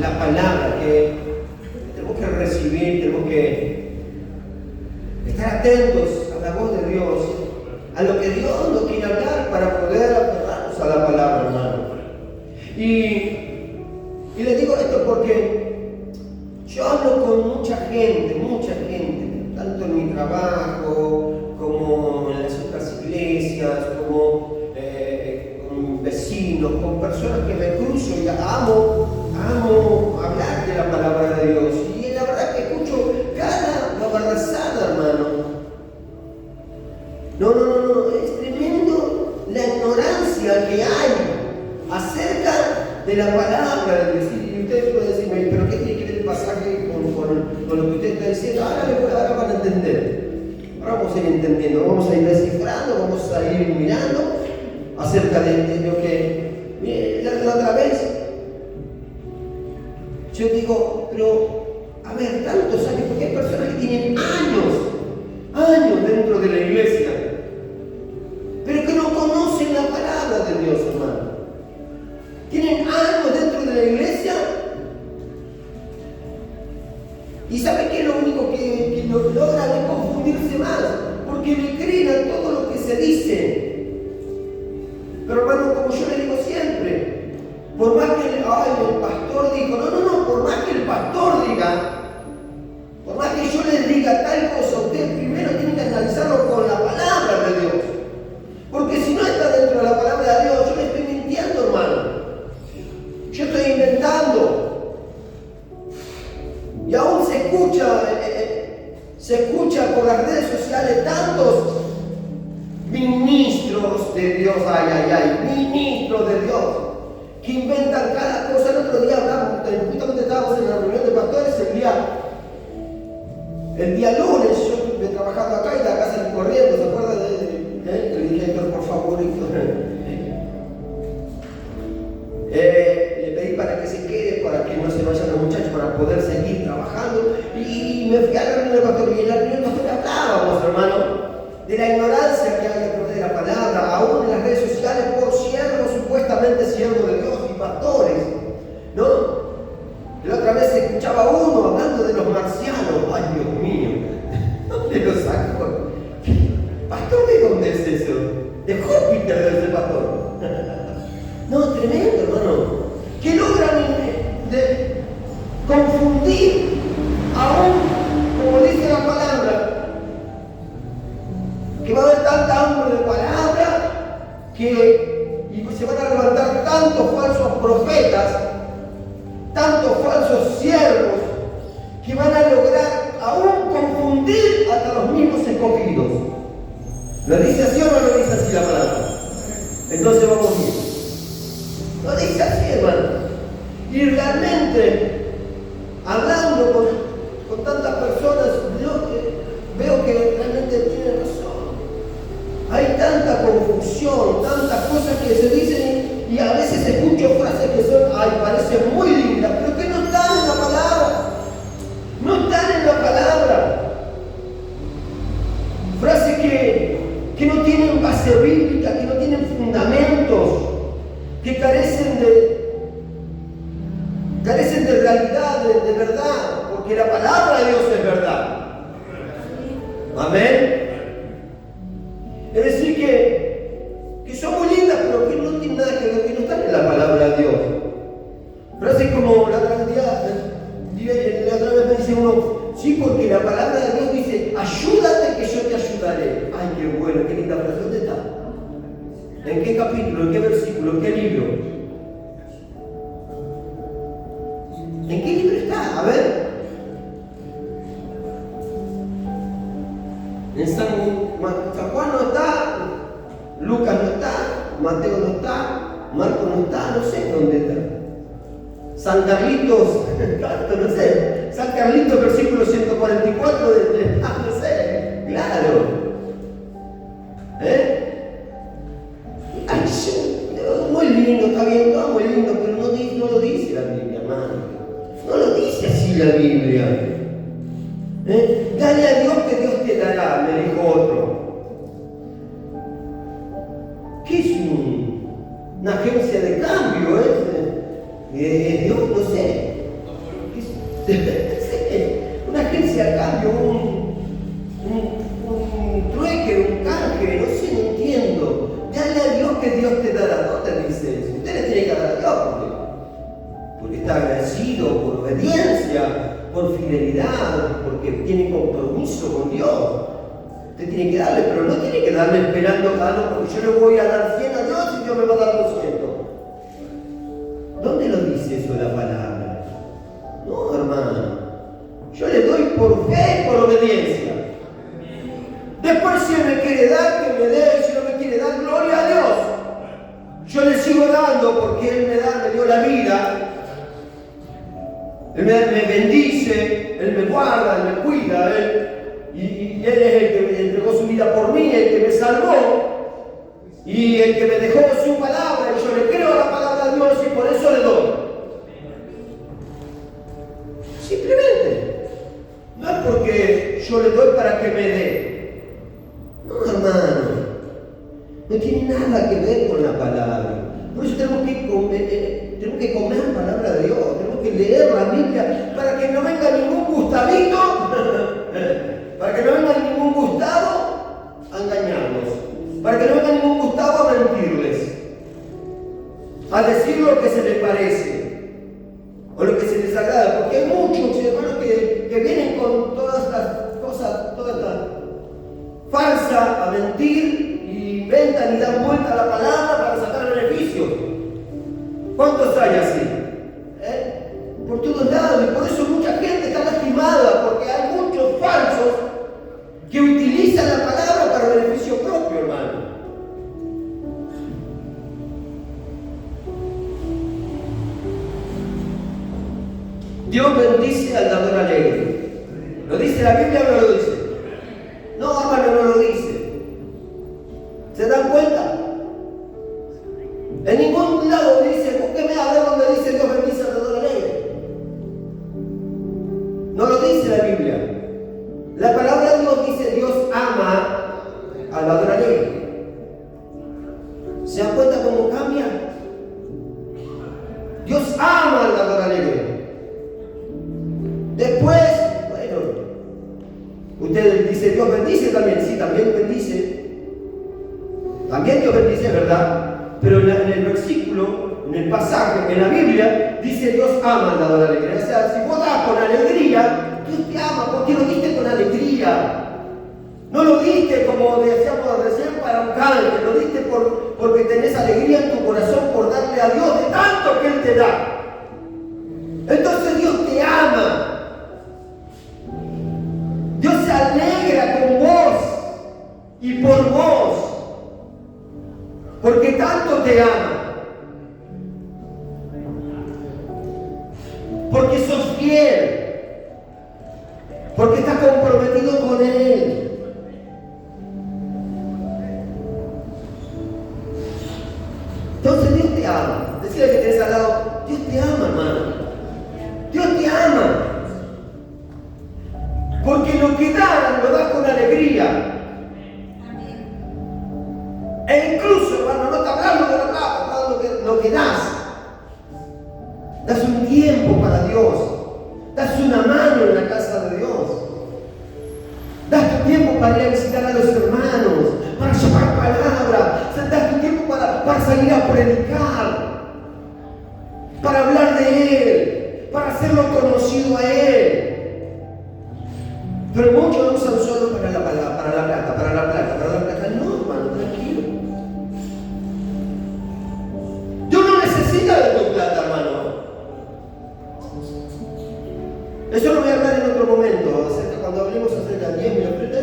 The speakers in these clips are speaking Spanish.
la palabra que tenemos que recibir, tenemos que estar atentos a la voz de Dios, a lo que Dios nos quiere hablar para poder aferrarnos a la palabra, hermano. Y les digo esto porque yo hablo con mucha gente, tanto en mi trabajo, como en las otras iglesias, como con vecinos, con personas que me cruzo y amo hablar de la palabra de Dios. Y la verdad que escucho cada barrazada, hermano. No, es tremendo la ignorancia que hay acerca de la palabra de Dios. Y ustedes pueden decirme, ¿pero qué tiene que ver el pasaje con lo que usted está diciendo? Ahora van a entender. Ahora vamos a ir entendiendo, vamos a ir descifrando, vamos a ir mirando acerca de lo que... Mire, la otra vez, yo digo, pero, a ver, tantos años, porque hay personas que tienen años dentro de la iglesia, pero que no conocen la palabra de Dios, hermano. Tienen años dentro de la iglesia y ¿sabe qué es lo único que logran es confundirse más? Porque le creen a todo lo que se dice. Pero hermano, como yo le digo siempre, por más que el pastor dijo, no, por más que el pastor diga, por más que yo les diga tal cosa, usted primero tiene que analizarlo con la palabra de Dios. Porque si no está dentro de la palabra de Dios, yo le estoy mintiendo, hermano. Yo estoy inventando. Y aún se escucha por las redes sociales tantos ministros de Dios, ministros de Dios, que inventan cada cosa. El otro día justamente estábamos en la reunión de pastores el día lunes, yo me trabajando acá y la casa corriendo, ¿se acuerdan le dije, por favor, le pedí para que se quede, para que no se vayan los muchachos, para poder seguir trabajando, y me fui a la reunión del pastor, y en la reunión del pastor hablábamos, hermano, de la ignorancia que hay a través de la palabra, aún en las redes sociales, por siervos, supuestamente siervos de Dios y pastores, ¿no? La otra vez escuchaba uno hablando de los marcianos. Ay, Dios mío, ¿dónde lo sacó? ¿Pastor de dónde es eso? De Júpiter debe ser pastor. No, tremendo, hermano. Que logran de confundir, aún, como dice la palabra, que va a haber tanta hambre de palabra y se van a levantar tantos falsos profetas, tantos falsos siervos, que van a lograr aún confundir hasta los mismos escogidos. ¿Lo dice así o no lo dice así la palabra? Entonces vamos bien. Lo dice así, hermano. Y realmente, hablando con tantas personas, yo veo que realmente tienen razón. Hay tanta confusión, tantas cosas que se dicen y a veces escucho frases que parecen muy lindas, pero que no están en la palabra. No están en la palabra. Frases que no tienen base bíblica, que no tienen fundamentos, que carecen de realidad, de verdad, porque la palabra de Dios es verdad. Amén. Es decir, que son muy lindas, pero que no tienen nada que ver, que no están en la palabra de Dios. Frases como la otra vez me dice uno, sí, porque la palabra de Dios dice, ayúdate que yo te ayudaré. Ay, qué bueno, qué linda frase. ¿Dónde está? ¿En qué capítulo? ¿En qué versículo? ¿En qué libro? ¿En qué libro está? A ver. En San Juan no está, Lucas no está, Mateo no está, Marcos no está, no sé dónde está. San Carlitos, no sé, San Carlitos versículo 144 no sé, claro. Ay, muy lindo, está bien, todo muy lindo, pero no lo dice la Biblia, hermano. No lo dice así la Biblia. Dale a Dios que Dios te dará, me dijo otro. ¿Qué es una agencia de cambio? Dios, no sé. Una agencia de cambio, un trueque, un canje, no sé, no entiendo. Dale a Dios que Dios te dará. No te dice eso. Usted le tiene que dar a Dios porque está agradecido, por obediencia, por fidelidad, porque tiene compromiso con Dios. Usted tiene que darle, pero no tiene que darle esperando porque yo le voy a dar 100 a Dios y Dios me va a dar 200. ¿Dónde lo dice eso de la palabra? No, hermano. Yo le doy por fe y por obediencia. Después, si Él me quiere dar, que me dé. Si no me quiere dar, gloria a Dios. Yo le sigo dando porque Él me dio la vida. Él me bendice, Él me guarda, Él me cuida, y Él es el que me entregó su vida por mí, el que me salvó, y el que me dejó su palabra, y yo le creo a la palabra de Dios y por eso le doy. Simplemente. No es porque yo le doy para que me dé. No, hermano. No tiene nada que ver con la palabra. Por eso tenemos que comer la palabra de Dios, tenemos que leer la Biblia para que no venga ningún gustavito, para que no venga ningún Gustavo a engañarnos, para que no venga ningún Gustavo a mentirles, a decir lo que se les parece o lo que se les agrada, porque hay muchos hermanos que vienen con todas estas cosas, toda esta farsa a mentir, y inventan y dan vuelta a la palabra para sacar beneficio. ¿Cuántos hay así? Por todos lados, y por eso mucha gente está lastimada, porque hay muchos falsos que utilizan la palabra para beneficio propio, hermano. Dios bendice al dador alegre. ¿Lo dice la Biblia o no lo dice? No, hermano, no lo dice. ¿Se dan cuenta? En ningún lado dice, búsqueme a ver donde dice Dios bendice al dador alegre. No lo dice la Biblia. La palabra de Dios dice, Dios ama al dador alegre. ¿Se dan cuenta cómo cambia? Dios ama al dador alegre. Después, bueno, usted dice Dios bendice también, sí, también bendice. También Dios bendice, ¿verdad? Pero en el versículo, en el pasaje, en la Biblia, dice Dios ama al dador alegre. O sea, si vos das con alegría, Dios te ama, porque lo diste con alegría. No lo diste, como decíamos recién, para un canje, lo diste porque tenés alegría en tu corazón por darle a Dios de tanto que Él te da. Entonces Dios te ama. Dios se alegra con vos y por vos, porque tanto te ama, porque sos fiel, porque estás comprometido con Él. Entonces Dios te ama. Decirle que tenés al lado, Dios te ama, hermano. Dios te ama. Porque lo que das, lo das con alegría. E incluso, hermano, no está hablando de la plata, está hablando de lo que das. Das un tiempo para Dios. Das una mano en la casa de Dios. Das tu tiempo para ir a visitar a los hermanos, para llevar palabra. Das tu tiempo para salir a predicar, para hablar de Él, para hacerlo conocido a Él. Pero muchos lo usan solo para la plata. No, hermano, tranquilo. Dios no necesita de tu plata, hermano. Eso lo voy a hablar en otro momento, cuando hablemos acerca de diezmo y ofrenda.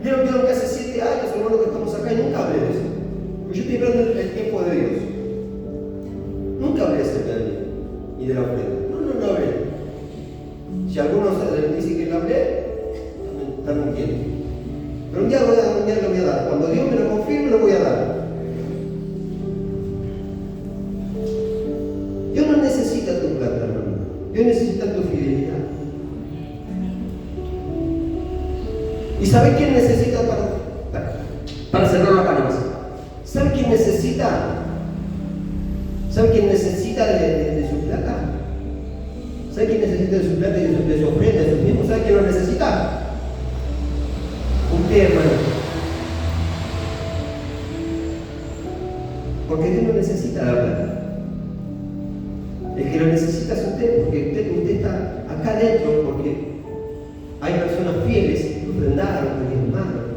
Vieron que hace 7 años, hermano, que estamos acá y nunca hablé de eso. Yo estoy hablando del tiempo de Dios. Nunca hablé acerca de diezmo y de la ofrenda. No hablé. Si algunos dicen que lo hablé, están mintiendo. Pero un día lo voy a dar. Cuando Dios me lo confirme, lo voy a dar. Dios no necesita tu plata, hermano. Dios necesita tu fidelidad. ¿Y sabe quién necesita para cerrar la palabra? ¿Sabe quién necesita? ¿Sabe quién necesita de su plata? ¿Sabe quién necesita de su plata y de su ofrenda, de sus mismos? ¿Sabe quién lo necesita? Usted, hermano. Porque Dios no necesita la plata. El que lo necesita es usted, porque usted está acá adentro, porque hay personas fieles que ofrendaron, que diezmaron.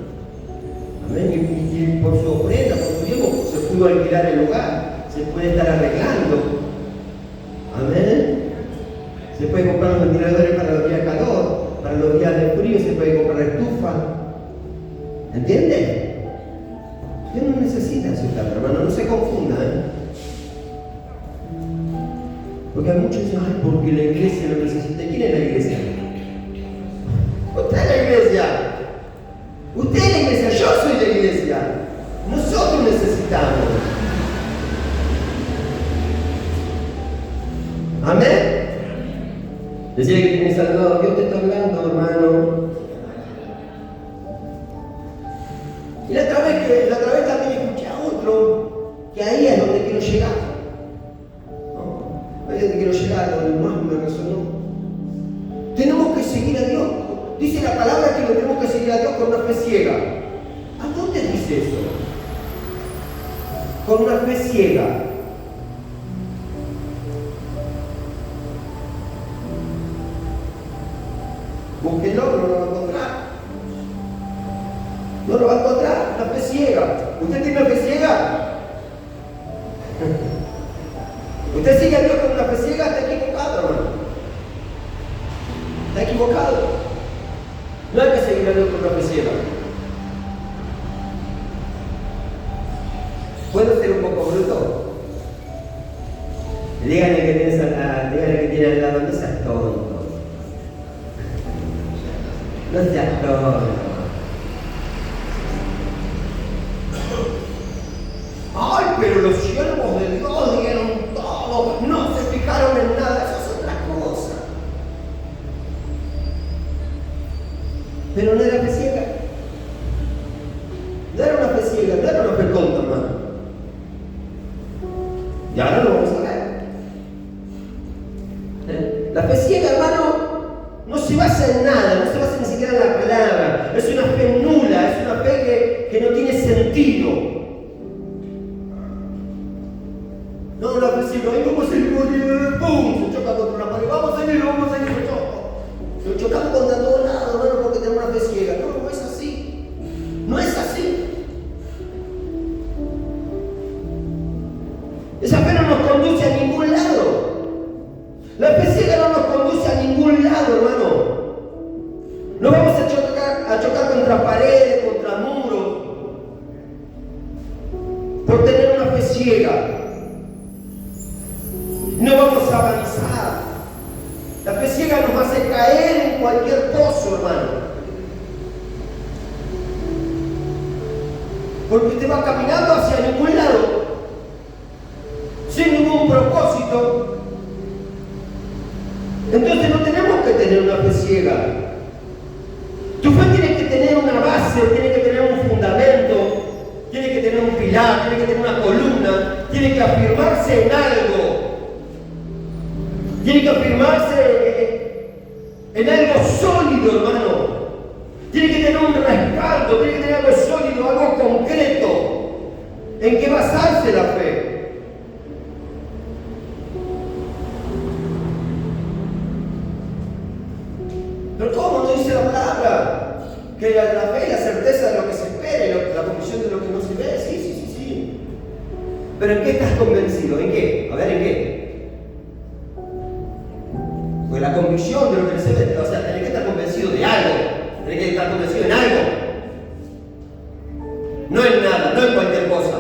Amén. Y por su ofrenda, por su diezmo, se pudo alquilar el lugar, se puede estar arreglando. Amén. Se puede comprar los ventiladores para los días de calor, para los días de frío, se puede comprar estufa. ¿Entiende? Dios no necesita su plata, hermano, no se confunda, Porque hay muchos que dicen, ay, porque la iglesia lo necesita. ¿Quién es la iglesia? Usted es la iglesia. Usted es la iglesia, yo soy la iglesia. Nosotros necesitamos. Amén. Decía que tienes al lado, Dios te está hablando, hermano. Y la otra vez también escuché a otro, que ahí es donde quiero llegar. Ahí es donde quiero llegar, donde más me resonó. Tenemos que seguir a Dios. Dice la palabra que tenemos que seguir a Dios con una fe ciega. ¿A dónde dice eso? Con una fe ciega. Búsquenlo, no lo va a encontrar. No lo va a encontrar, una fe ciega. ¿Usted tiene una fe ciega? Usted sigue a Dios con una fe ciega, está equivocado, hermano. Está equivocado. No hay que seguir a Dios con una fe ciega. ¿Puedo ser un poco bruto? Díganle que tiene al lado, no seas tonto. No seas tonto. Ay, pero los siervos de Dios dieron todo, no se fijaron en nada, eso es otra cosa. Pero no era fe ciega. No era una fe ciega, no era una fe tonta, hermano. Y ahora lo vamos a ver. La fe ciega, hermano, no se basa en nada, no se basa ni siquiera en la palabra. Es una fe nula, es una fe que no tiene sentido. No, la fe ciega, ahí vamos a ir, ¡pum! Se choca contra una pared, vamos a ir, se choca. Lo chocamos contra todos lados, hermano, porque tenemos una fe ciega. No, no es así. No es así. Esa fe no nos conduce a ningún lado. La fe ciega no nos conduce a ningún lado, hermano. No vamos a chocar contra paredes, contra muros, por tener una fe ciega. No vamos a avanzar. La fe ciega nos hace caer en cualquier pozo, hermano. Porque usted va caminando hacia ningún lado, sin ningún propósito. Entonces no tenemos que tener una fe ciega. Tu fe tiene que tener una base, tiene que tener un fundamento, tiene que tener un pilar, tiene que tener una columna, tiene que afirmarse en algo. Tiene que afirmarse en algo sólido, hermano. Tiene que tener un respaldo, tiene que tener algo sólido, algo concreto. ¿En qué basarse la fe? Pero ¿cómo no dice la palabra? Que la fe es la certeza de lo que se espera y la convicción de lo que no se ve. Sí. ¿Pero en qué estás convencido? ¿En qué? A ver, ¿en qué? Pues la convicción de lo que se ve, o sea, tenés que estar convencido de algo, tenés que estar convencido en algo, no en nada, no en cualquier cosa.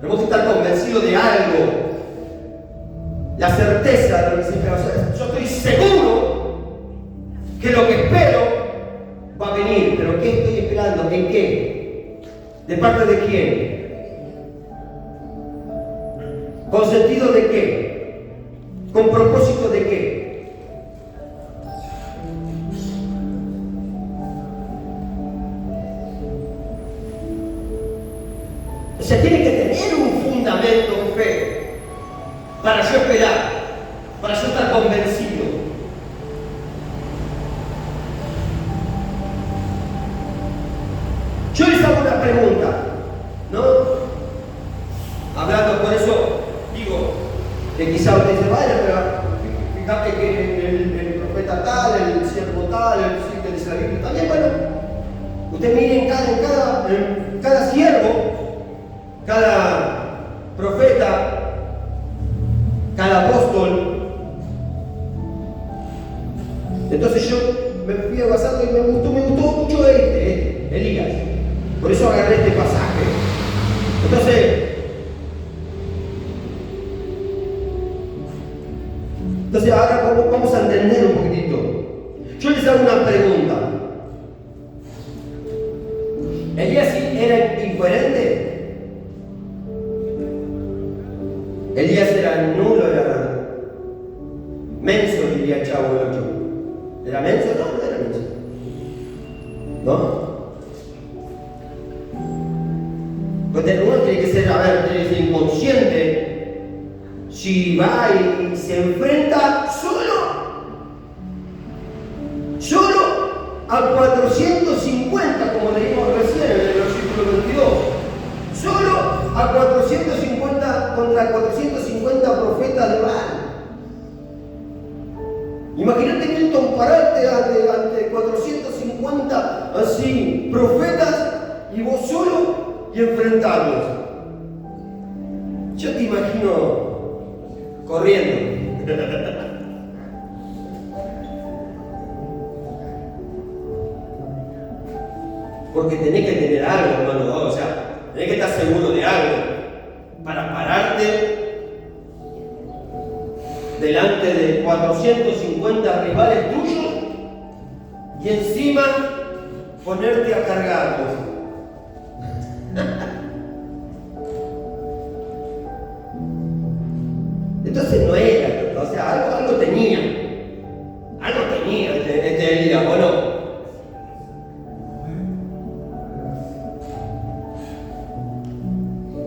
Tenemos que estar convencidos de algo, la certeza de lo que se espera. O sea, yo estoy seguro que lo que espero va a venir, pero ¿qué estoy esperando? ¿En qué? ¿De parte de quién? ¿Con sentido de qué? ¿Con propósito de qué? O sea, tiene que tener un fundamento de fe para yo esperar, para yo estar convencido. espiritual, el que dice la Biblia. También, bueno, usted mire en cada siervo, cada profeta, cada apóstol. Entonces yo me fui basando y me gustó mucho Elías. Por eso agarré este pasaje. Entonces ahora vamos a entender un poquitito. Yo les hago una pregunta. ¿Elías era incoherente? ¿Elías era nulo? ¿Era menso? Diría Chavo el 8. ¿Era menso? No, no era menso. ¿No? Pues uno tiene que ser, tiene que ser inconsciente. Si va y se enfrenta solo a 450, como leímos recién en el versículo 22, solo a 450 contra 450 profetas de Baal. Imagínate, Milton, pararte ante 450 así profetas y vos solo y enfrentarlos. Yo te imagino corriendo. Porque tenés que tener algo, hermano, ¿no? O sea, tenés que estar seguro de algo para pararte delante de 450 rivales tuyos y encima ponerte a cargarlos. Entonces no era, o sea, algo tenía este Elías, ¿o no?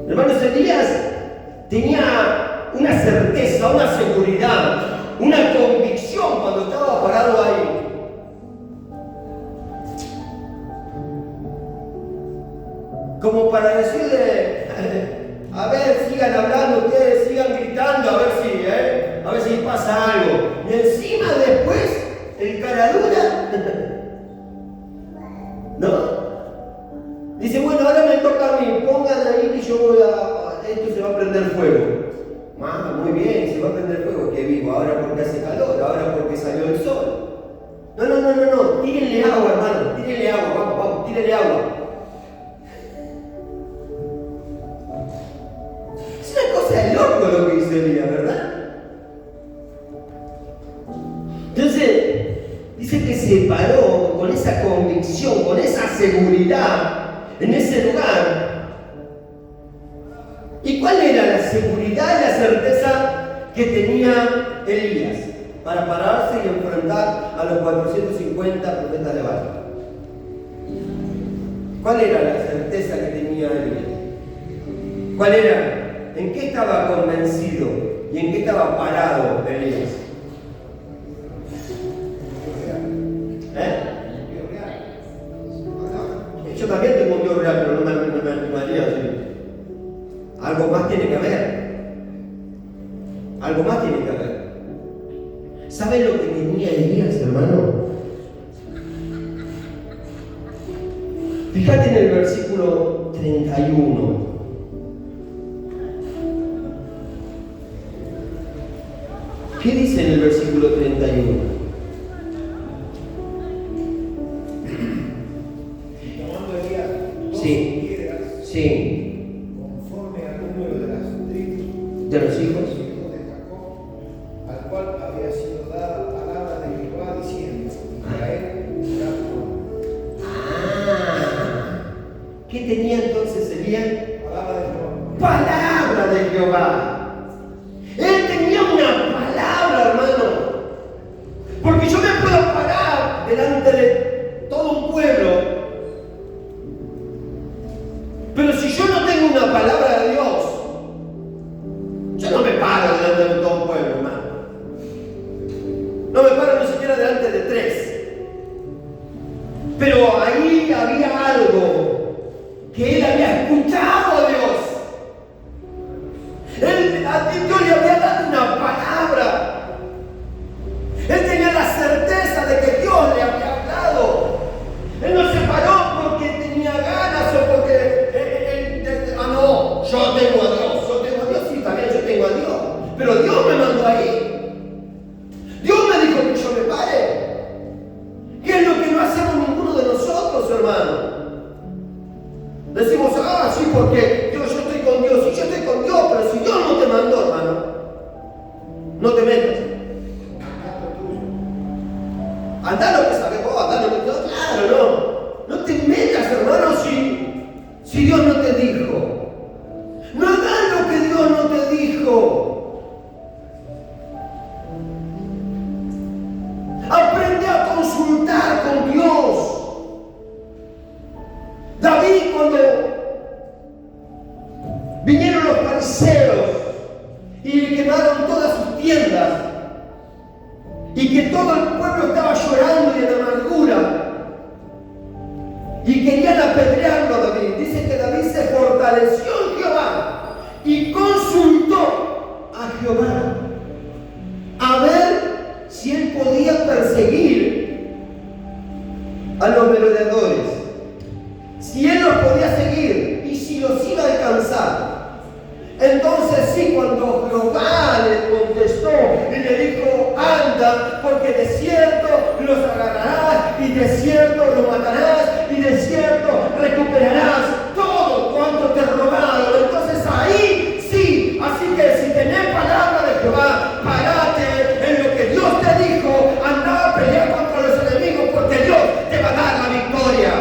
Hermanos, Elías tenía una certeza, una seguridad, una convicción cuando estaba parado ahí. Como para decirle, a ver, sigan hablando ustedes, sigan gritando, a ver si pasa algo. Y encima después, el caradura, ¿no? Dice, bueno, ahora me toca a mí, pongan ahí que yo esto se va a prender fuego. Muy bien, se va a prender fuego, que vivo, ahora porque hace calor, ahora porque salió el sol. No, tírenle agua, hermano, tírenle agua, vamos, tírenle agua. Es una cosa de loco lo que hizo Elías, ¿verdad? Entonces, dice que se paró con esa convicción, con esa seguridad en ese lugar. ¿Y cuál era la seguridad y la certeza que tenía Elías para pararse y enfrentar a los 450 profetas de Baal? ¿Cuál era la certeza que tenía Elías? ¿Cuál era? ¿En qué estaba convencido y en qué estaba parado Elías? Yo también tengo un Dios real, pero no me animaría a decir. Algo más tiene que haber. Algo más tiene que haber. ¿Sabe lo que tenía Elías, hermano? Fíjate en el versículo 31. ¿Qué dice en el versículo 31? Sí. Conforme al número de las tribus de los hijos de Jacob, al cual había sido dada palabra de Jehová diciendo: Israel será tu nombre. ¿Qué tenía entonces Elías? Palabra de Jehová. Palabra de Jehová. Él tenía una palabra, hermano. Porque yo me puedo parar delante de todo un pueblo, pero si yo no tengo una palabra de Dios, yo no me paro delante de todo un pueblo, hermano. No me paro ni siquiera delante de 3. Pero ahí había algo que él había escuchado a Dios. A Dios le había dado una palabra. Él tenía la certeza de que Dios le había Andá lo que sabes vos, andá lo que... No, claro, no. No te metas, hermano, si Dios no te dijo. No hagas lo que Dios no te dijo. Aprende a consultar con Dios. David, cuando vinieron los fariseos y le quemaron todas sus tiendas, y que todo el pueblo estaba llorando y en amargura, y querían apedrearlo a David. Dice que David se fortaleció en Jehová y consultó a Jehová a ver si él podía perseguir a los merodeadores, si él los podía seguir y si los iba a alcanzar. Entonces sí, cuando Jehová le contestó y le dijo: anda, porque de cierto los agarrarás y de cierto los matarás y de cierto recuperarás todo cuanto te he robado. Entonces ahí sí, así que si tenés palabra de Jehová, parate en lo que Dios te dijo, anda a pelear contra los enemigos, porque Dios te va a dar la victoria.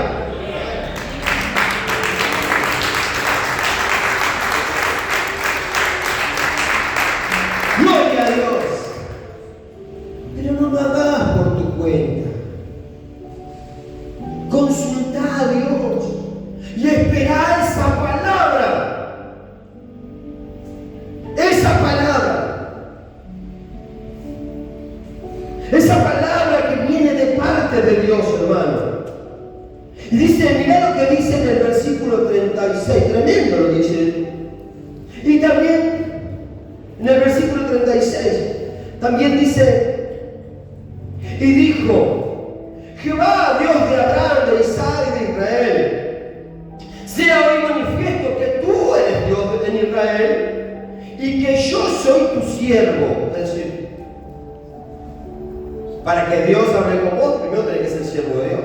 Gloria a Dios. Pero no lo hagas por tu cuenta. Consulta a Dios y espera esa palabra. Esa palabra. Esa palabra que viene de parte de Dios, hermano. Y dice, mirá lo que dice en el versículo 36. Tremendo lo dice. Y también en el versículo 36, también dice: y dijo Jehová, Dios de Abraham, de Isaac y de Israel, sea hoy manifiesto que tú eres Dios en Israel y que yo soy tu siervo. Es decir, para que Dios hable con vos, primero tenés que ser siervo de Dios.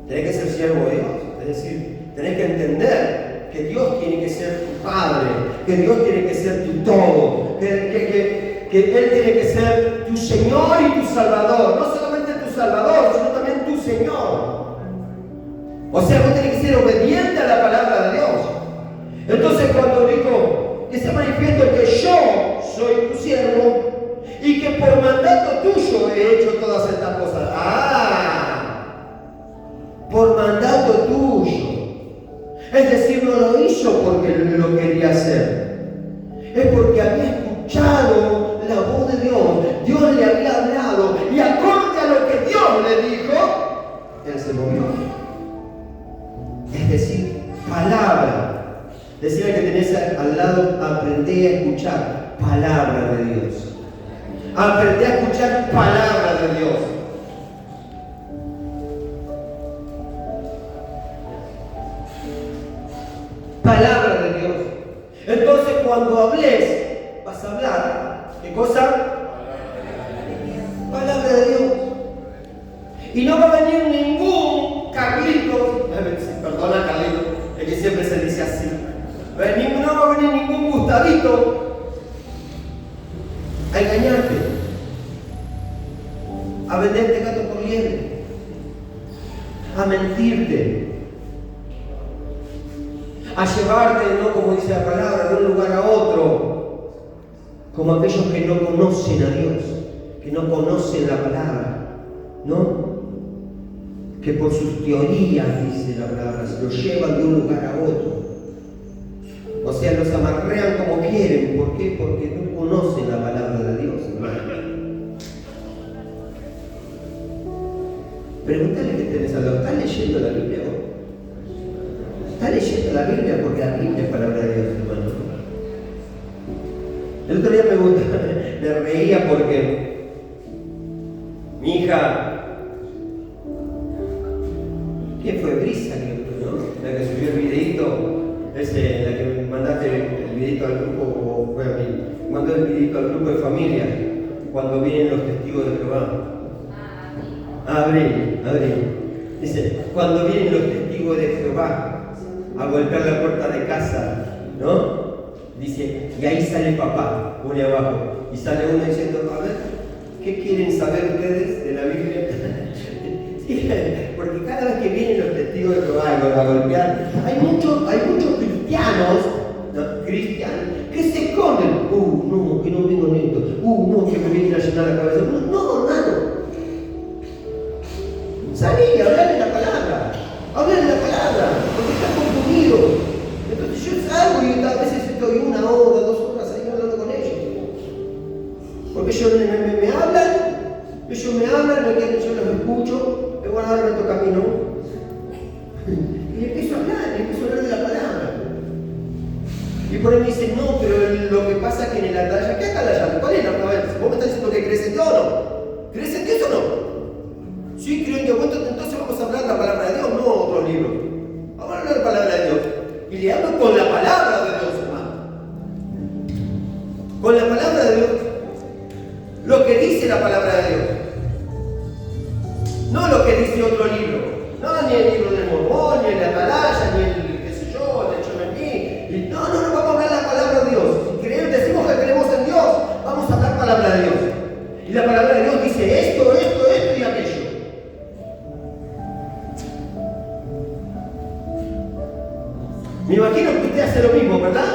Tenés que ser siervo de Dios. Es decir, tenés que entender que Dios tiene que ser tu Padre, que Dios tiene que ser tu todo, que Él tiene que ser tu Señor y tu Salvador. No solamente tu Salvador, sino también tu Señor. O sea, vos tenés que ser obediente a la palabra de Dios. Entonces, cuando dijo que se manifiesto que yo soy tu siervo y que por mandato tuyo he hecho todas estas cosas. Por mandato tuyo. Es decir, no lo hizo porque lo quería hacer. Es porque había escuchado la voz de Dios. Dios le había hablado y acorde a lo que Dios le dijo, él se movió. Es decir, palabra. Decía que tenés al lado: aprendí a escuchar palabra de Dios. Aprendí a escuchar palabra de Dios. Palabra de Dios. Entonces, cuando hables, vas a hablar. ¿Qué cosa? Palabra de Dios. Y no va a venir ningún Carlito, perdona Carlito, es que siempre se dice así. No va a venir ningún Gustavito a engañarte, a venderte gato por liebre, a mentirte, a llevarte, no como dice la palabra, de un lugar a otro, como aquellos que no conocen a Dios, que no conocen la palabra, ¿no? Que por sus teorías, dice la palabra, se los llevan de un lugar a otro. O sea, los amarrean como quieren. ¿Por qué? Porque no conocen la palabra de Dios, hermano. Pregúntale que tenés al lado: ¿estás leyendo la Biblia vos? ¿Estás leyendo la Biblia? Porque la Biblia es palabra de Dios, hermano. El otro día me reía porque mi hija, ¿quién fue? Brisa, ¿no? La que subió el videito, la que me mandaste el videito al grupo, o fue a mí, mandó el videito al grupo de familia, cuando vienen los testigos de Jehová. Abril. Dice, cuando vienen los testigos de Jehová a golpear la puerta de casa, ¿no? Dice, y ahí sale papá, pone abajo, y sale uno diciendo: a ver, ¿qué quieren saber ustedes de la Biblia? testigo de Jehová y a golpear. Hay muchos cristianos, ¿no? Cristianos, que se esconden. No, que no vengo neto. No, que me vienen a llenar la cabeza. No, hermano. Salí y hablale la palabra. Hablale la palabra, porque estás confundido. Entonces yo salgo y a veces estoy 1 hora, 2 horas ahí hablando con ellos. Porque ellos me hablan, yo los escucho, y bueno, ahora me toca a mí, ¿no? Y empiezo a hablar de la palabra. Y por ahí me dicen, no, pero lo que pasa es que en el atalaya, ¿qué atalaya? ¿Cuál es la palabra? ¿Vos me estás diciendo que crees en Dios o no? ¿Crees en Dios o no? Sí, creo en Dios. Bueno, entonces vamos a hablar de la palabra de Dios, no otro libro. Vamos a hablar de la palabra de Dios. Y le hablo con la palabra de Dios, hermano. Con la palabra de Dios. Lo que dice la palabra de Dios. No lo que dice otro libro. No, ni el libro del Mormón, ni el de Atalaya, ni el qué sé yo, el hecho de mí. No, vamos a hablar la palabra de Dios. Si decimos que creemos en Dios, vamos a hablar palabra de Dios. Y la palabra de Dios dice esto y aquello. Me imagino que usted hace lo mismo, ¿verdad?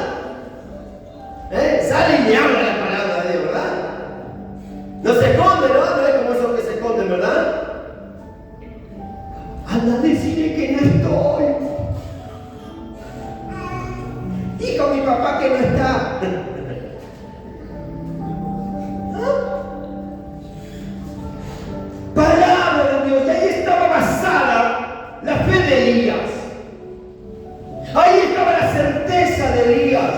Sale y le habla la palabra de Dios, ¿verdad? No se esconde, ¿no? No es como esos que se esconden, ¿verdad? Anda a decirle que no estoy. Dijo mi papá que no está. Palabra de Dios, y ahí estaba basada la fe de Elías. Ahí estaba la certeza de Elías,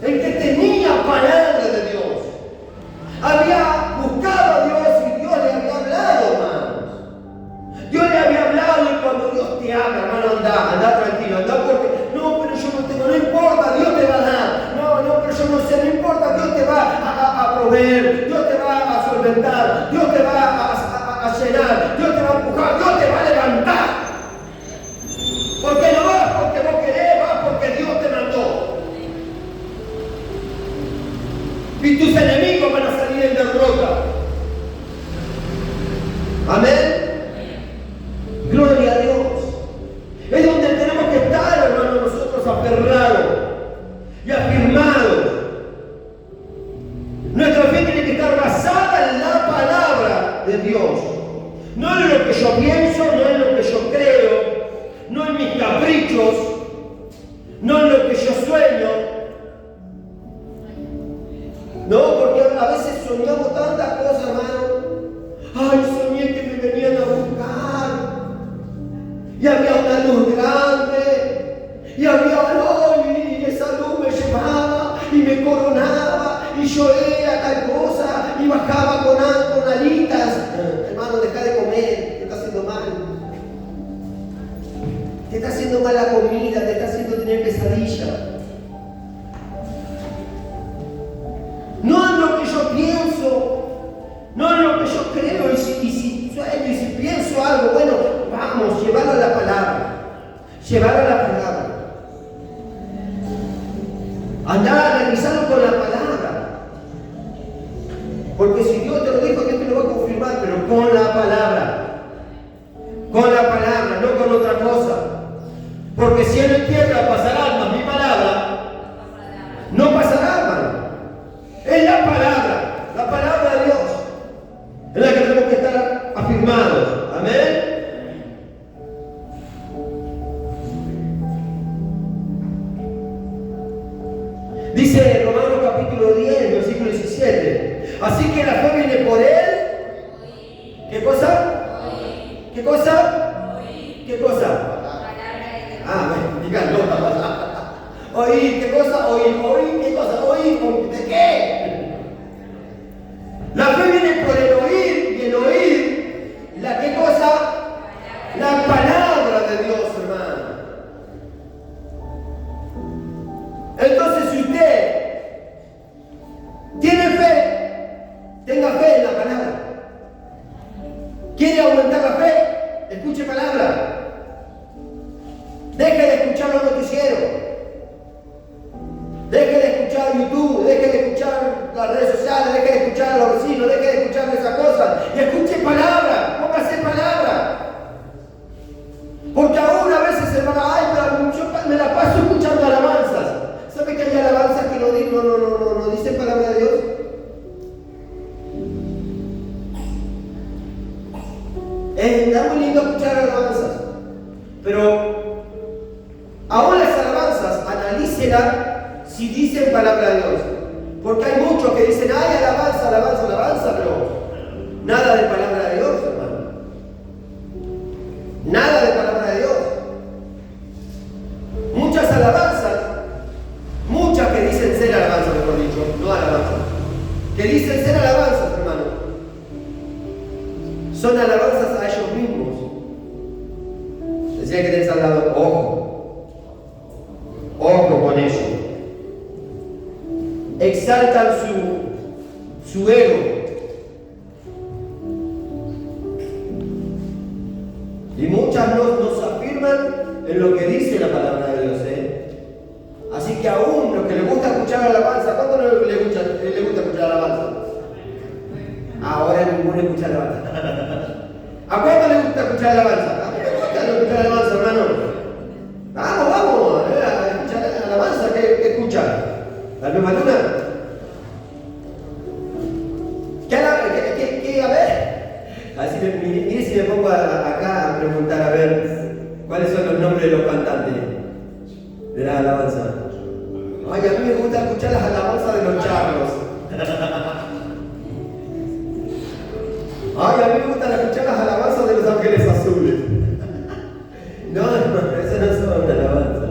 el que tenía palabra de Dios. Había buscado a Dios y Dios le había hablado, hermanos. Dios le había hablado y cuando Dios te habla, hermano, anda tranquilo, anda porque, no, pero yo no tengo, no importa, Dios te va a dar. No, pero yo no sé, no importa, Dios te va a proveer, Dios te va a solventar, Dios te va a llenar, Dios te va a empujar, Dios te va a levantar. Porque no vas porque vos querés, vas porque Dios te mandó. Y tus enemigos van a salir en derrota. Amén. Gloria a Dios. Es donde tenemos que estar, hermanos, nosotros aferrados y afirmados. Nuestra fe tiene que estar basada en la palabra de Dios. No en lo que yo pienso, no en lo que yo creo, no en mis caprichos, no en lo que yo sueño. No, porque a veces soñamos tantas cosas, hermano. Ay, soñé que me venían a buscar. Y había una luz grande. Y había luz y esa luz me llevaba y me coronaba. Y yo era tal cosa y bajaba con alitas. Hermano, deja de comer, te está haciendo mal. Te está haciendo mal la comida, te está haciendo tener pesadilla. No en lo que yo pienso, no en lo que yo creo, y si sueño, y si pienso algo, bueno, vamos, llevarlo a la palabra. Llevarlo a la palabra. Andar a analizarlo con la palabra. Porque si Dios te lo dijo, Dios te lo va a confirmar, pero con la palabra. Con la palabra, no con otra cosa. Porque cielo y tierra pasarán, mas mi palabra no pasará, hermano. Es la palabra de Dios, en la que tenemos que estar afirmados. Amén. Dice Romanos capítulo 10, versículo 17. Así que la fe viene por él. ¿Qué cosa? ¿Qué cosa? ¿Qué cosa? Digan no. Oír, ¿qué cosa? Oír, ¿qué cosa? Oír, ¿de qué? La fe viene por el oír y el oír, ¿la qué cosa? La palabra de Dios, hermano. Entonces, si usted tiene fe, tenga fe en la palabra. ¿Quiere aumentar la fe? Escuche palabra. Deje de escuchar los noticieros. Deje de escuchar YouTube, deje de escuchar las redes sociales, deje de escuchar a los vecinos, deje de escuchar esas cosas. Y escuche palabra, póngase palabra. Porque aún Está muy lindo escuchar alabanzas, pero aún las alabanzas, analícela si dicen palabra de Dios. Porque hay muchos que dicen, ay, alabanza, alabanza, alabanza, pero nada de palabra de Dios, hermano. Nada de palabra de Dios. Muchas alabanzas, muchas que dicen ser alabanza, mejor dicho, no alabanza, que dicen ser alabanzas, hermano, son alabanzas a ellos mismos. Decía que tenés al lado, ojo con eso. Exaltan su ego. Y muchas nos afirman en lo que dice la palabra de Dios. Así que aún los que les gusta escuchar alabanza, ¿cuánto les gusta escuchar alabanza? Ahora ninguno escucha alabanza. ¿A cuánto les gusta escuchar alabanza? A mí me gusta escuchar alabanza, hermano. Vamos, a escuchar alabanza. ¿Qué escuchan? ¿La misma luna? ¿Qué? A ver. Así mire si me pongo acá a preguntar, a ver, ¿cuáles son los nombres de los cantantes de la alabanza? Ay, a mí me gusta escuchar las alabanzas de los charros. Ay, a mí me gusta escuchar las alabanzas de los ángeles azules. No, esas no son alabanzas.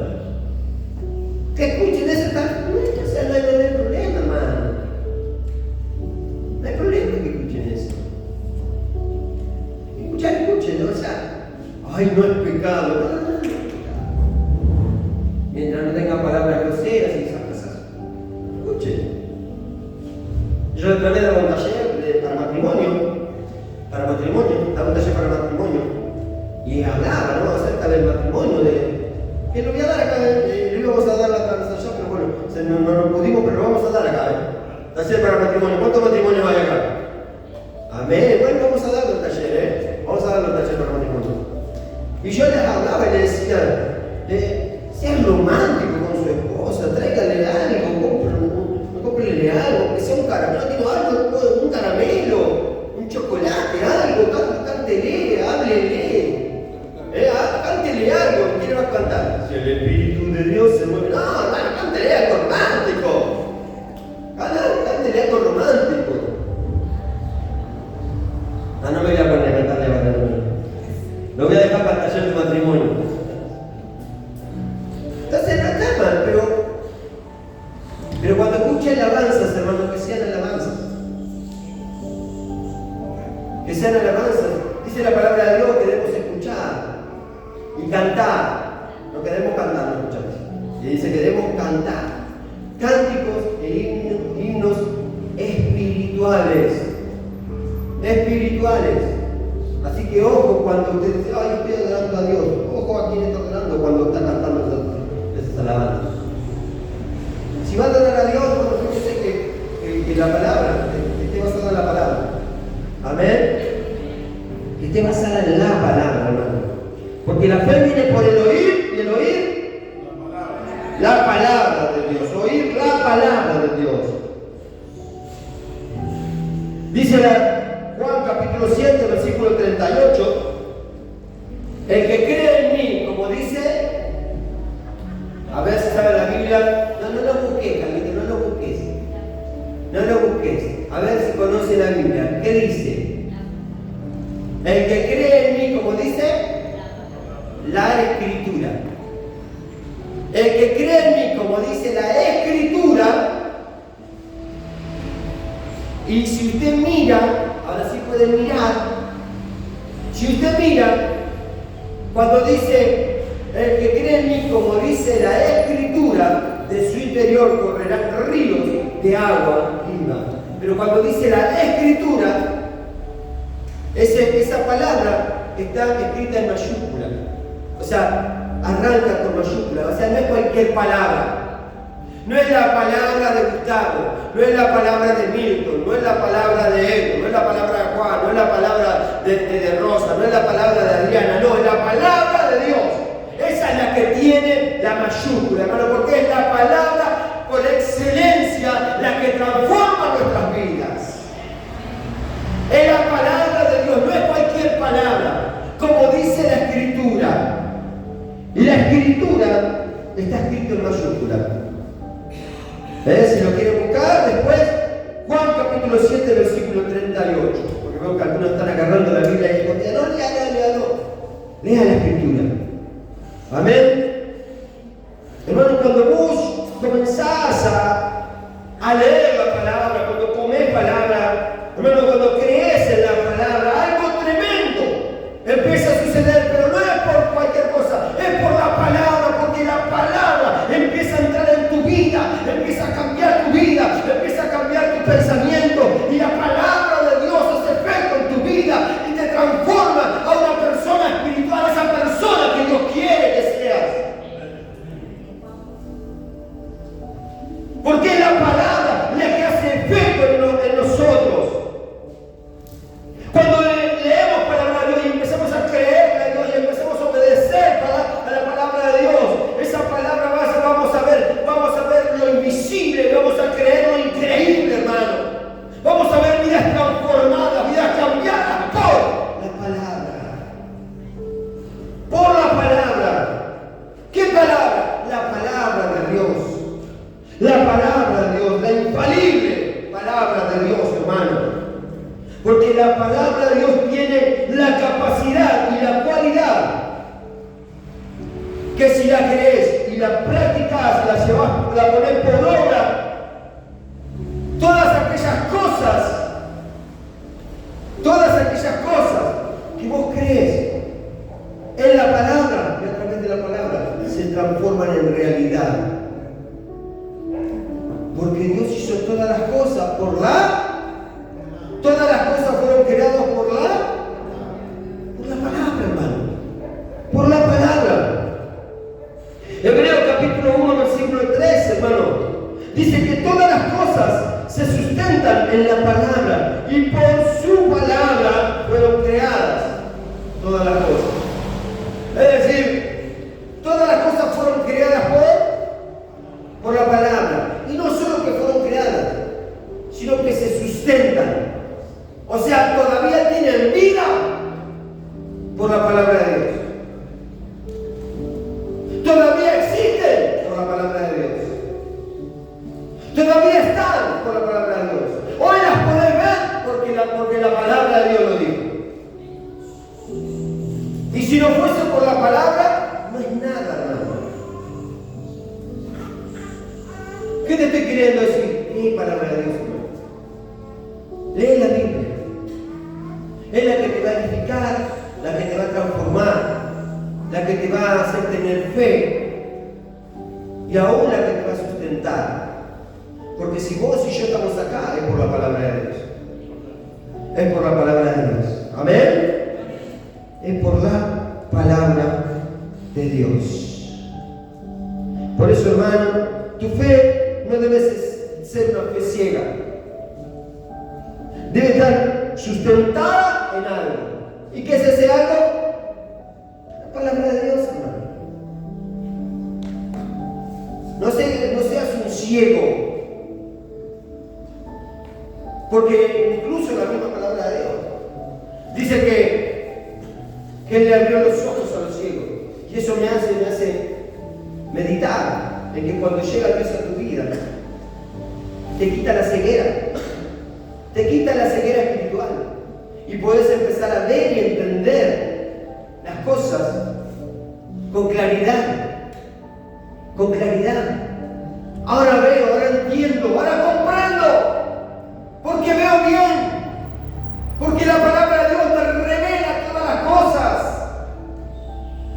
Que escuchen eso, no hay problema, hermano. No hay problema que escuchen eso. Escuchen, ¿no? O sea, ay, no es pecado. No. Mientras no tengan palabras groseras y esas cosas. Escuchen. Yo otra vez daba un taller para matrimonio. Daba un taller para matrimonio. Y hablaba, ¿no? Acerca del matrimonio, que lo voy a dar acá, le íbamos a dar la transacción, pero bueno, no lo pudimos, pero lo vamos a dar acá, taller para matrimonio. ¿Cuántos matrimonios hay acá? Amén. Bueno, vamos a dar el taller, vamos a dar el taller para matrimonio. Y yo les hablaba y les decía, sean romántico con su esposa, tráigale algo, cómprele algo, que sea un caramelo, un caramelo, un chocolate, algo, cántele, háblele. Cántele algo, ¿quién va a cantar? Si el Espíritu de Dios se mueve. No, hermano, cántele algo romántico. Cántele algo romántico. No me voy a poner a cantarle a Barcelona. Lo voy a dejar para el taller de matrimonio. Entonces no está mal, pero cuando escuchen alabanzas, hermano, que sean alabanzas. Que sean alabanzas. Dice la palabra de Dios que debemos escuchar y cantar. No queremos cantar, no escuchamos. Y dice que debemos cantar cánticos e himnos espirituales. Así que ojo cuando usted dice, ay, yo estoy adorando a Dios. Ojo a quién está adorando cuando está cantando esas alabanzas. Si va a adorar a Dios, bueno, fíjese que la palabra, esté basada en la palabra. Amén. Que esté basada en la palabra, hermano. Porque la fe viene por el oír, y el oír la palabra de Dios. Oír la palabra de Dios. Dice Juan capítulo 7, versículo 38. El que cree en mí, como dice, a ver si sabe la Biblia. No lo busques, Carlito, no lo busques. No lo busques. A ver si conoce la Biblia. ¿Qué dice? El que cree en mí, como dice, la Escritura. El que cree en mí, como dice la Escritura, y si usted mira, ahora sí puede mirar, si usted mira, cuando dice, el que cree en mí, como dice la Escritura, de su interior correrán ríos de agua viva. Pero cuando dice la Escritura, esa palabra está escrita en mayúscula. O sea, arranca con mayúscula. O sea, no es cualquier palabra. No es la palabra de Gustavo, no es la palabra de Milton, no es la palabra de Edo, no es la palabra de Juan, no es la palabra de Rosa, no es la palabra de Adriana, no, es la palabra de Dios. Esa es la que tiene la mayúscula, hermano, porque es la palabra por excelencia la que transforma nuestras vidas. Es la palabra de Dios, no es cualquier palabra. está escrito en mayúscula. Si lo quieren buscar, después, Juan capítulo 7, versículo 38. Porque veo que algunos están agarrando la Biblia y escondida. No, lea, no. Lea la escritura. Amén. Hermano, cuando vos comenzás a leer la palabra, cuando comés palabra, hermano, cuando crees en la palabra, algo tremendo empieza a suceder, pero no es por cualquier cosa, es por la palabra, porque la palabra empieza a entrar en tu vida, empieza a cambiar tu vida, empieza a cambiar tu pensamiento, y la palabra de Dios hace efecto en tu vida y te transforma a una persona espiritual, a esa persona que Dios quiere que seas. Porque es la palabra la que hace efecto en nosotros. Cuando leemos palabra de Dios y empezamos a creerle a Dios y empezamos a obedecer a la palabra de Dios, esa palabra vamos a ver lo invisible, vamos a creer lo increíble, hermano. Vamos a ver vidas transformadas, vidas cambiadas por la palabra. Por la palabra. ¿Qué palabra? La palabra de Dios. La palabra de Dios, la infalible palabra de Dios, hermano. Porque la palabra de Dios tiene la capacidad y la cualidad que si la crees y la practicas, la llevas, la pones por obra, todas aquellas cosas que vos crees en la palabra y a través de la palabra se transforman en realidad. Porque Dios hizo todas las cosas todas las cosas fueron creadas por la palabra, hermano. Por la palabra. Hebreos capítulo 1, versículo 3, hermano. Dice que todas las cosas se sustentan en la palabra y por su palabra fueron creadas todas las cosas. Es decir, todas las cosas fueron creadas por la palabra. Y no solo que fueron creadas, sino que se sustentan. O sea, todavía tienen vida por la palabra de Dios. Todavía existen por la palabra de Dios. Todavía están por la palabra de Dios. Hoy las podés ver porque la palabra de Dios lo dijo. Y si no fuese por la palabra, no es nada, hermano. ¿Qué te estoy queriendo decir? Es palabra de Dios, hermano. Lee la Biblia. Es la que te va a edificar, la que te va a transformar, la que te va a hacer tener fe y aún la que te va a sustentar. Porque si vos y yo estamos acá, es por la palabra de Dios. Es por la palabra de Dios. Amén. Es por la palabra de Dios. Por eso, hermano, tu fe no debe ser una fe ciega. Debe estar sustentada en algo. ¿Y qué es ese algo? La palabra de Dios, hermano. No seas un ciego. Porque incluso la misma palabra de Dios dice que Él le abrió los ojos a los ciegos. Y eso me hace meditar en que cuando llega Dios a tu vida, te quita la ceguera. Te quita la ceguera espiritual. Y puedes empezar a ver y entender las cosas con claridad. Con claridad. Ahora veo, ahora entiendo, ahora comprendo. Porque veo bien. Porque la palabra de Dios me revela todas las cosas.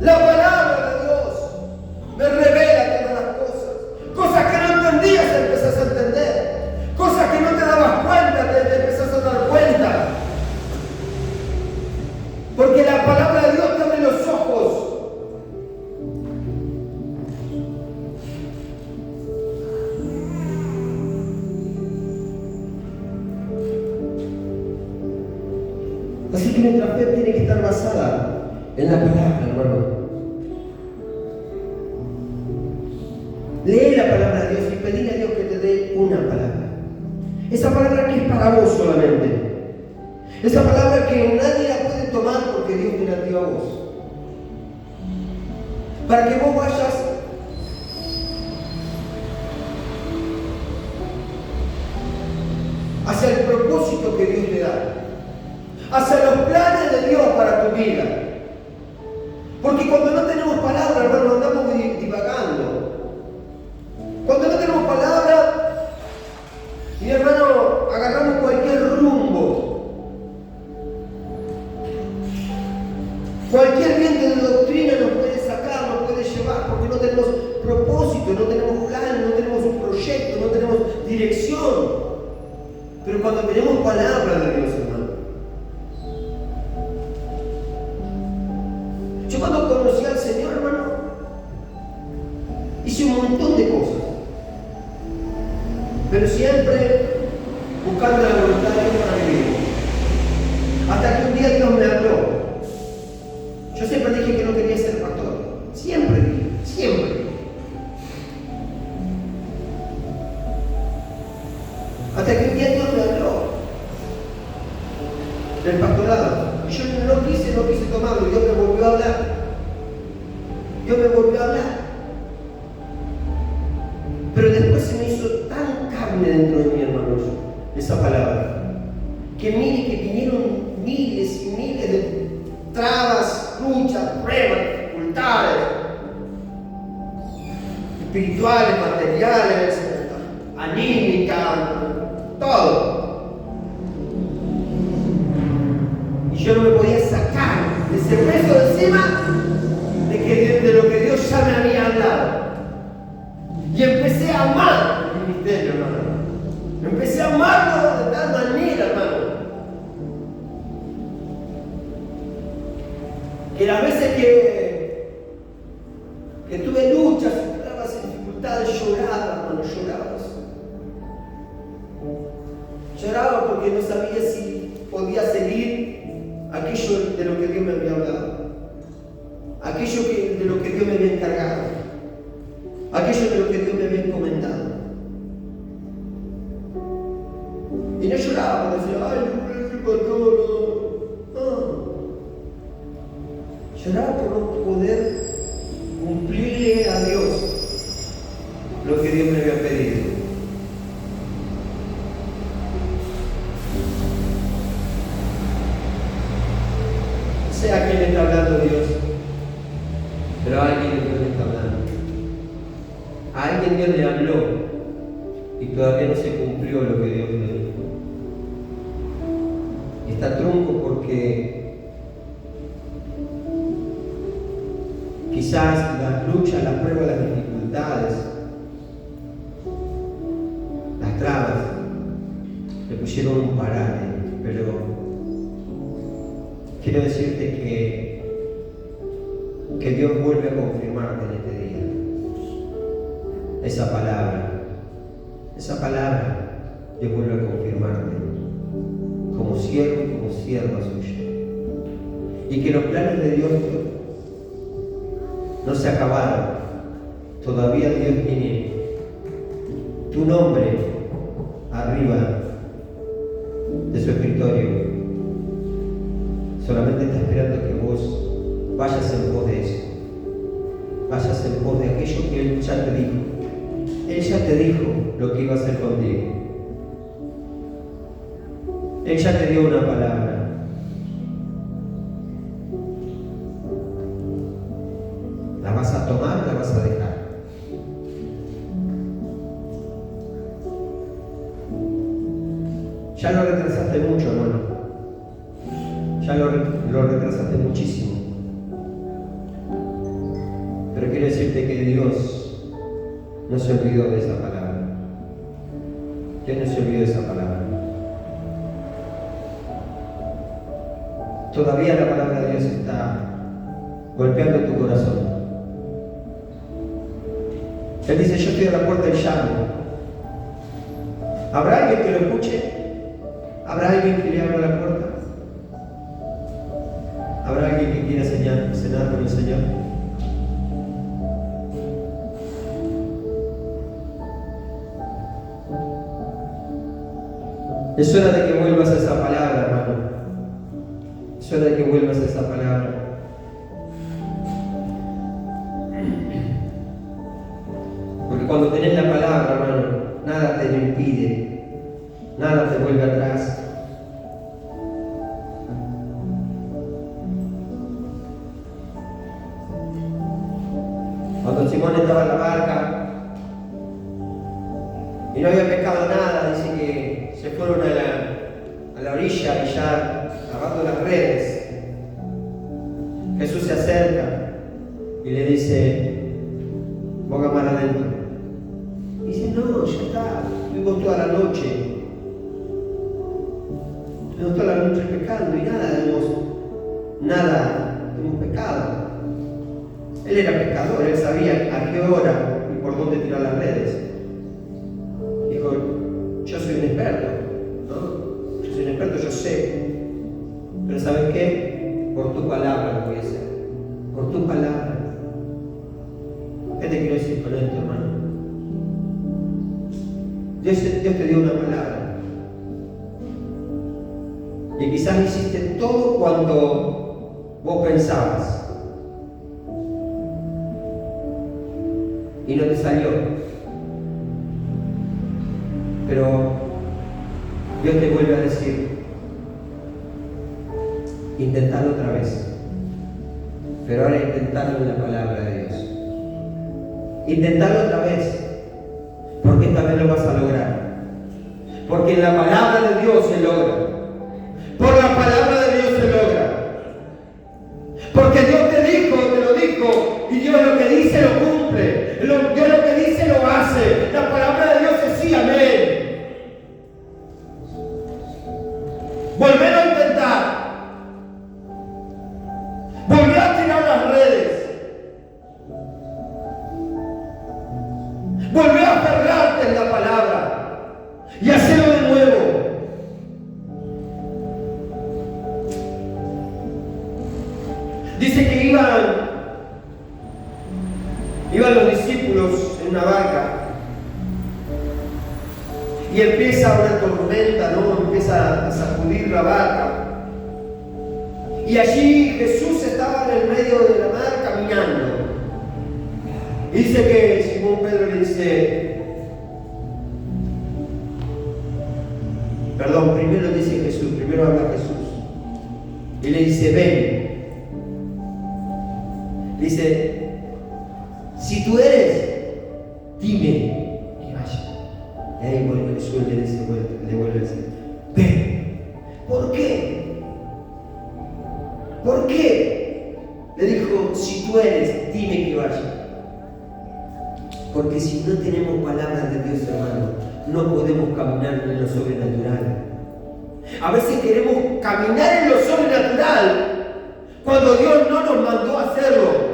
La palabra de Dios me revela todas las cosas. Cosas que no entendías empezás a entender. Cosas que no te dabas cuenta te empezás a dar cuenta. Porque la palabra de Dios te abre los ojos. Así que nuestra fe tiene que estar basada en la palabra, hermano. Lee la palabra de Dios y pedile a Dios que te dé una palabra. Esa palabra que es para vos solamente. Esa palabra que nadie la puede tomar porque Dios te la dio a vos. Para que vos vayas hacia el propósito que Dios te da, hacia los planes de Dios para tu vida. Porque cuando no tenemos palabra, hermano, andamos divagando. Cuando no tenemos palabra, mi hermano, agarramos cualquier rumbo. Cualquier viento de doctrina nos puede sacar, nos puede llevar, porque no tenemos propósito, no tenemos plan, no tenemos un proyecto, no tenemos dirección. Pero cuando tenemos palabra de Dios, hermano. Yo cuando conocí al Señor, hermano, hice un montón de cosas. Pero siempre buscando la voluntad de Dios para mi vida. Hasta que un día Dios me habló. Yo siempre dije que no quería ser pastor. Siempre dije, siempre. Hasta que un día Dios me habló del pastorado. Y yo no quise tomarlo. Dios me volvió a hablar. Dios me volvió a hablar. Pero después se me hizo tan carne dentro de mí, hermanos, esa palabra, que mire que vinieron miles y miles de trabas, luchas, pruebas, dificultades espirituales, materiales, anímicas, todo. Y yo no me podía sacar ese peso de encima de lo que Dios ya me había hablado. Y empecé a amar el ministerio, hermano. Empecé a amarlo de tal manera, hermano, que las veces que tuve luchas, trabas y dificultades, lloraba, hermano, lloraba. Lloraba porque no sabía si podía seguir aquello de lo que Dios me había hablado, aquello de lo que Dios me había encargado, aquello de lo que Dios me había encomendado. Y no lloraba porque decía, ay, no puedo todo. No. Lloraba por no poder cumplirle a Dios lo que Dios me había pedido. No sé a quién le está hablando Dios, pero a alguien Dios le está hablando. A alguien Dios le habló y todavía no se cumplió lo que Dios le dijo. Está trunco porque quizás las luchas, las pruebas, las dificultades, las trabas le pusieron un parate, pero quiero decirte que Dios vuelve a confirmarte en este día esa palabra Dios vuelve a confirmarte como siervo y como sierva suya, y que los planes de Dios no se acabaron. Todavía Dios tiene tu nombre arriba de su escritorio. Solamente está esperando que vos vayas en pos de eso. Vayas en pos de aquello que Él ya te dijo. Él ya te dijo lo que iba a hacer contigo. Él ya te dio una palabra. ¿La vas a tomar o la vas a dejar? Ya lo retrasaste mucho, hermano. Ya lo retrasaste muchísimo. Pero quiero decirte que Dios no se olvidó de esa palabra. Dios no se olvidó de esa palabra. Todavía la palabra de Dios está golpeando tu corazón. Él dice, yo estoy a la puerta y llamo. ¿Habrá alguien que lo escuche? ¿Habrá alguien que le abra la puerta? ¿Habrá alguien que quiera cenar con el Señor? Es hora de que vuelvas a esa palabra, hermano. Es hora de que vuelvas a esa palabra. Porque cuando tenés la palabra, hermano, nada te lo impide, nada te vuelve atrás. Cuando Simón estaba en la barca y no había pescado nada, dice que se fueron a la orilla y ya lavando las redes. Jesús se acerca y le dice: ponga más adentro. Y dice: no, ya está, estuvimos toda la noche. Estuvimos toda la noche pescando y nada hemos pescado. Él era pescador, él sabía a qué hora y por dónde tirar las redes. Dijo: yo soy un experto, ¿no? Yo soy un experto, yo sé. Pero ¿sabes qué? Por tu palabra lo voy a hacer. Por tu palabra. ¿Qué te quiero decir con esto, hermano? Dios te dio una palabra. Y quizás hiciste todo cuando vos pensabas. Y no te salió. Pero Dios te vuelve a decir: intentalo otra vez. Pero ahora intentalo en la palabra de Dios. Intentalo otra vez. Porque esta vez lo vas a lograr. Porque en la palabra de Dios se logra. Por la palabra de Dios se logra. Porque Dios te lo dijo, y Dios lo que dice lo cumple. Dios lo que dice lo hace. La palabra de Dios es sí, amén. Volver a intentar. Volver a tirar las redes. Volver a aferrarte en la palabra y hacerlo de nuevo. Dice que iban los discípulos en una barca y empieza una tormenta, ¿no? Empieza a sacudir la barca. Y allí Jesús estaba en el medio de la mar caminando. Dice que Simón Pedro le dice, primero dice Jesús, primero habla Jesús. Y le dice: ven. Dice: si tú eres, dime que vaya. Y ahí Jesús le vuelve a decir: ven. ¿Por qué? ¿Por qué? Le dijo: si tú eres, dime que vaya. Porque si no tenemos palabras de Dios, hermano, no podemos caminar en lo sobrenatural. A veces queremos caminar en lo sobrenatural cuando Dios no nos mandó a hacerlo.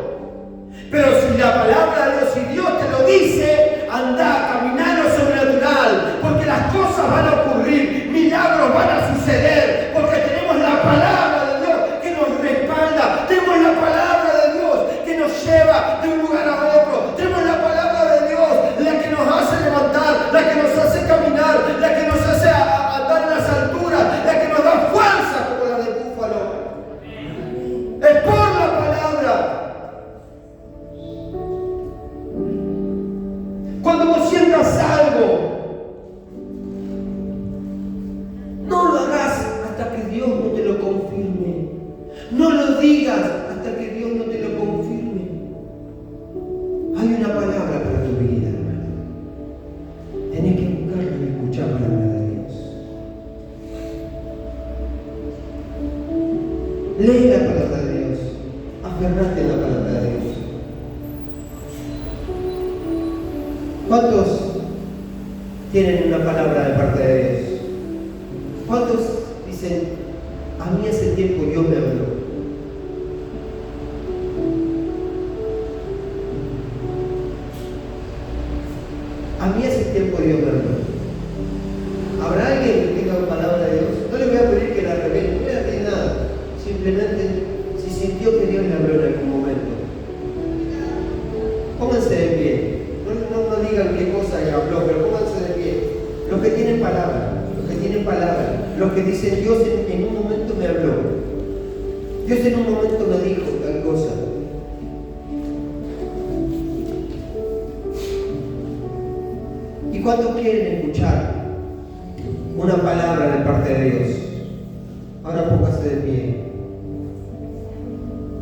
Pero si la palabra de Dios, si Dios te lo dice, anda a caminar en lo sobrenatural, porque las cosas van a ocurrir, milagros van a suceder, porque tenemos la palabra de Dios que nos respalda, tenemos la palabra de Dios que nos lleva de un lugar a otro, tenemos la palabra de Dios, la que nos hace levantar, la que nos hace caminar, la que nos hace andar en las alturas, la que nos da fuerza como la de búfalo. Es por la palabra. Cuando vos sientas algo, no lo hagas hasta que Dios no te lo confirme. No lo digas hasta que Dios no te lo confirme. Hay una palabra para tu vida, hermano. Tenés que buscarla y escuchar la palabra de Dios. Lee la palabra de Dios. Aferrate en la palabra de Dios. ¿Cuántos tienen una palabra de parte de Dios? ¿Cuántos dicen: a mí hace tiempo Dios me habló? A mí hace tiempo Dios me habló. ¿Habrá alguien que tenga palabra de Dios? No le voy a pedir que la revele, no le voy a pedir nada. Simplemente, si sintió que Dios le habló en algún momento, pónganse de pie. No digan qué cosa le habló, pero pónganse de pie. Los que tienen palabra, los que dicen: Dios en un momento me habló, Dios en un momento me dijo tal cosa. ¿Y cuántos quieren escuchar una palabra de parte de Dios? Ahora pónganse de pie.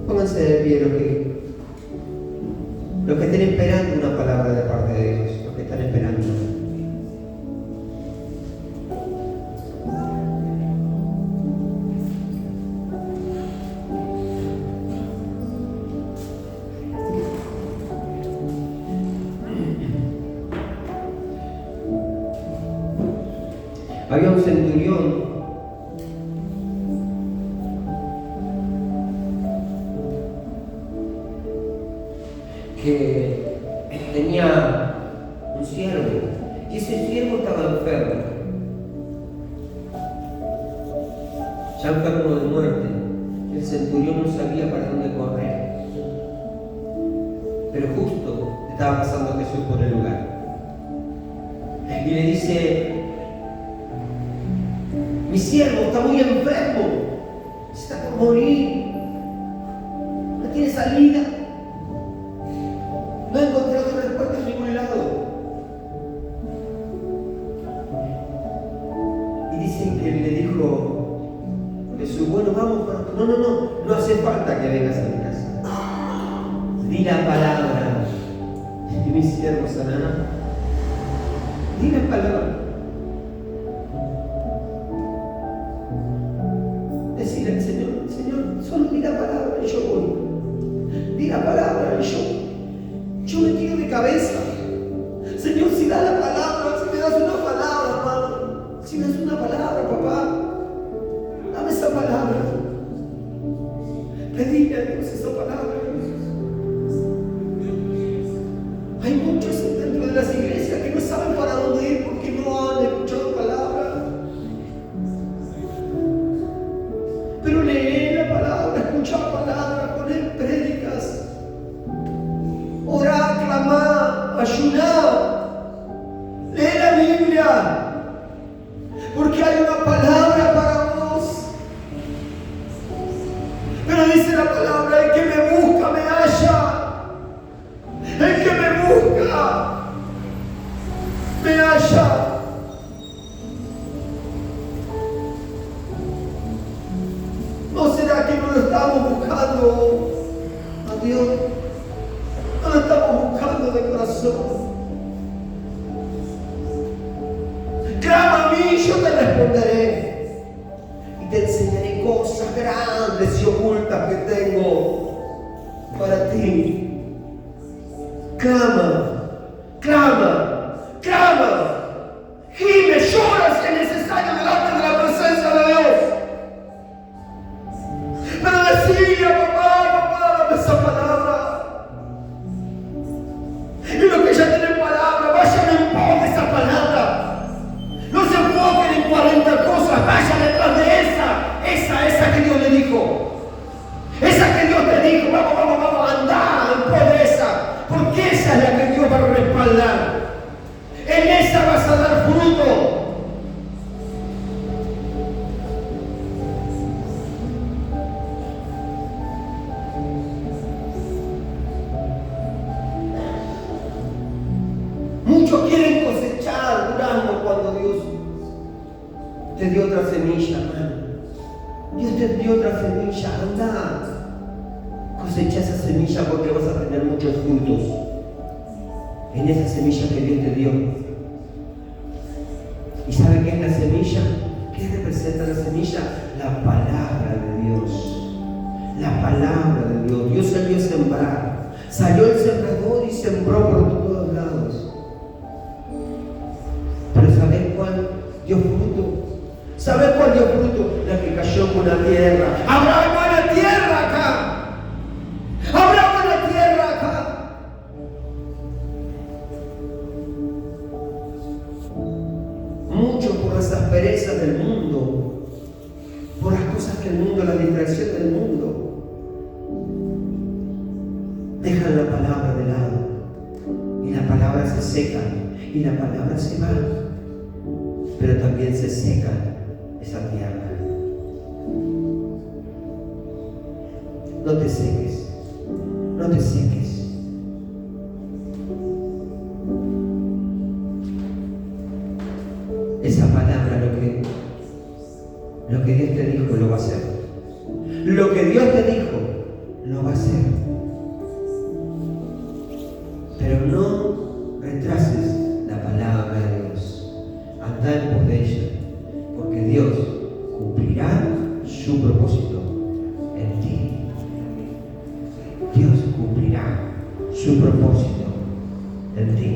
Pónganse de pie los que Los que estén esperando una palabra de parte de Dios, los que están esperando. Había un centurión que tenía un siervo y ese siervo estaba enfermo, ya enfermo de muerte. El centurión no sabía para dónde correr, pero justo estaba pasando Jesús por el lugar y le dice: mi siervo está muy enfermo, está por morir, no tiene salida, no ha encontrado respuesta en ningún lado. Y dicen que le dijo Jesús: bueno, vamos, no hace falta que vengas a mi casa, di la palabra y mi siervo sanará. Di la palabra. Decirle al Señor: Señor, solo di la palabra y yo voy. Di la palabra y yo me tiro de cabeza. Señor, si da la palabra, si me das una palabra, hermano, si me das una palabra, papá, dame esa palabra. Pedile a Dios esa palabra. Hay muchos dentro de las iglesias que no saben para dónde ir porque no han escuchado palabra. Pero lee la palabra, escucha la palabra, poner prédicas, orar, clamar, ayunar, lee la Biblia, porque hay una palabra para vos. Pero dice la palabra: el que me busca me halla, el que me busca me halla. ¿No será que no lo estamos buscando a Dios? No lo estamos buscando de corazón. Clama a mí, yo te responderé y te enseñaré cosas grandes y ocultas que tengo para ti. Clama, clama, clama. Gime, llora si es necesario delante de la presencia de Dios. Pero decía: papá, dame esa palabra. Y los que ya tienen palabra, vayan en pos de esa palabra. No se enfoquen en 40 cosas, vayan detrás de esa que Dios le dijo. Esa que Dios te dijo: vamos, andá en pos de esa. Porque esa es la que Dios va a respaldar. En esa vas a dar fruto. Muchos quieren cosechar durazno cuando Dios te dio otra semilla, hermano. Dios te dio otra semilla, anda, cosecha esa semilla porque vas a tener muchos frutos en esa semilla que Dios te dio. ¿Y sabe qué es la semilla? ¿Qué representa la semilla? La palabra de Dios. La palabra de Dios. Dios salió a sembrar. Salió el sembrador y sembró por todos lados. Pero ¿sabes cuál dio fruto? ¿Sabes cuál dio fruto? La que cayó con la tierra. Habrá buena tierra acá. Habrá buena tierra acá. Mucho por las asperezas del mundo, por las cosas que el mundo, la distracción del mundo, dejan la palabra de lado y la palabra se seca y la palabra se va, pero también se seca esa tierra. No te seques, no te seques. Esa palabra, lo que Dios te dijo, lo va a hacer. Lo que Dios te dijo, lo va a hacer. Pero no retrases la palabra de Dios. Anda en pos de ella, porque Dios cumplirá su propósito en ti. Dios cumplirá su propósito en ti.